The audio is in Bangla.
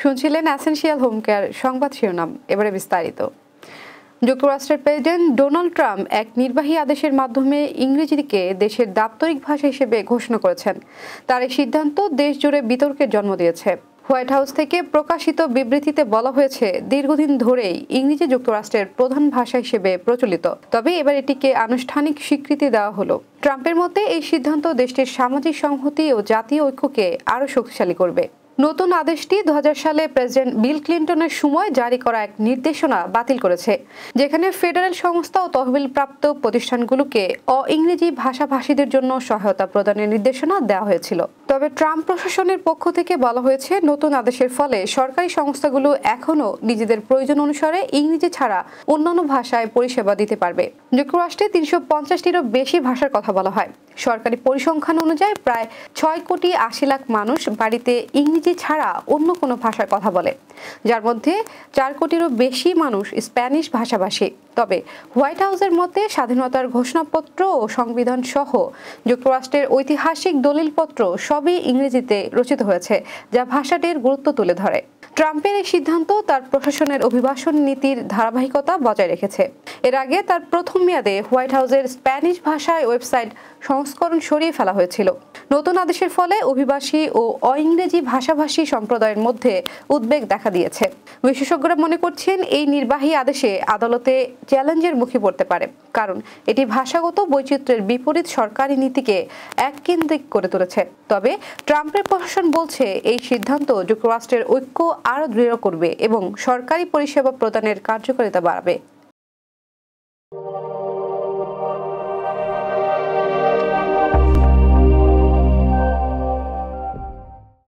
শুনছিলেন এসেনশিয়াল হোম কেয়ার সংবাদ শিরোনাম। এবারে বিস্তারিত। যুক্তরাষ্ট্রের প্রেসিডেন্ট ডোনাল্ড ট্রাম্প এক নির্বাহী আদেশের মাধ্যমে ইংরেজিকে দেশের দাপ্তরিক ভাষা হিসেবে ঘোষণা করেছেন। তার এই সিদ্ধান্ত দেশ জুড়ে বিতর্কের জন্ম দিয়েছে। হোয়াইট হাউস থেকে প্রকাশিত বিবৃতিতে বলা হয়েছে, দীর্ঘদিন ধরেই ইংরেজি যুক্তরাষ্ট্রের প্রধান ভাষা হিসেবে প্রচলিত, তবে এবার এটিকে আনুষ্ঠানিক স্বীকৃতি দেওয়া হলো। ট্রাম্পের মতে এই সিদ্ধান্ত দেশটির সামাজিক সংহতি ও জাতীয় ঐক্যকে আরও শক্তিশালী করবে। নতুন আদেশটি 2000 সালে প্রেসিডেন্ট বিল ক্লিন্টনের সময় জারি করা এক নির্দেশনা বাতিল করেছে, যেখানে ফেডারেল সংস্থা ও তহবিলপ্রাপ্ত প্রতিষ্ঠানগুলোকে অ-ইংরেজি ভাষাভাষীদের জন্য সহায়তা প্রদানের নির্দেশনা দেওয়া হয়েছিল। তবে ট্রাম্প প্রশাসনের পক্ষ থেকে বলা হয়েছে, নতুন আদেশের ফলে সরকারি সংস্থাগুলো এখনও নিজেদের প্রয়োজন অনুসারে ইংরেজি ছাড়া অন্যান্য ভাষায় পরিষেবা দিতে পারবে। যুক্তরাষ্ট্রে 350টিরও বেশি ভাষার কথা বলা হয়। সরকারি পরিসংখ্যান অনুযায়ী প্রায় 6,80,00,000 মানুষ বাড়িতে ইংরেজি ছাড়া অন্য কোনো ভাষার কথা বলে, যার মধ্যে 4 কোটিরও বেশি মানুষ স্প্যানিশ ভাষাভাষী। তবে হোয়াইট হাউসের মতে, স্বাধীনতার ঘোষণাপত্র ও সংবিধান সহ যুক্তরাষ্ট্রের ঐতিহাসিক দলিলপত্র সবই ইংরেজিতে রচিত হয়েছে, যা ভাষাটির গুরুত্ব তুলে ধরে। ট্রাম্পের এই সিদ্ধান্ত তার প্রশাসনের অভিবাসন নীতির ধারাবাহিকতা বজায় রেখেছে। এর আগে তার প্রথম মেয়াদে হোয়াইট হাউসের স্প্যানিশ ভাষায় ওয়েবসাইট সংস্করণ সরিয়ে ফেলা হয়েছিল। নতুন আদেশের ফলে অভিবাসী ও অ-ইংরেজি ভাষাভাষী সম্প্রদায়ের মধ্যে উদ্বেগ দেখা দিয়েছে। বিশেষজ্ঞরা মনে করছেন, এই নির্বাহী আদেশে আদালতে চ্যালেঞ্জের মুখে পড়তে পারে, কারণ এটি ভাষাগত বৈচিত্র্যের বিপরীত সরকারি নীতিকে এককেন্দ্রিক করে তুলেছে। তবে ট্রাম্পের প্রশাসন বলছে, এই সিদ্ধান্ত যুক্তরাষ্ট্রের ঐক্য আরও দৃঢ় করবে এবং সরকারি পরিষেবা প্রদানের কার্যকারিতা বাড়াবে।